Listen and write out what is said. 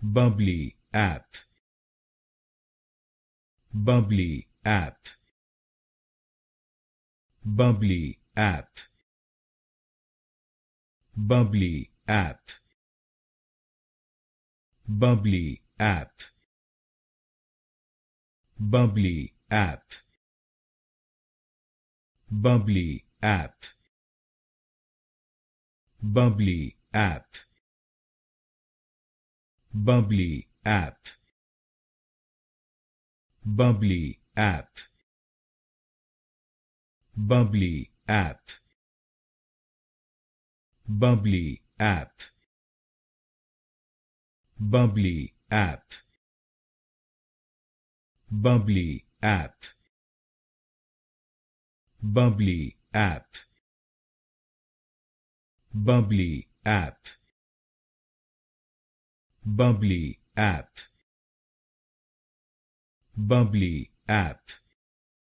Bubbly App. Bubbly App. Bubbly App. Bubbly App. Bubbly App. Bubbly App. Bubbly App. Bubbly App. Bubbly App. Bubbly App. Bubbly App. Bubbly App. Bubbly App. Bubbly App. Bubbly App. Bubbly App. Bubbly App. Bubbly App.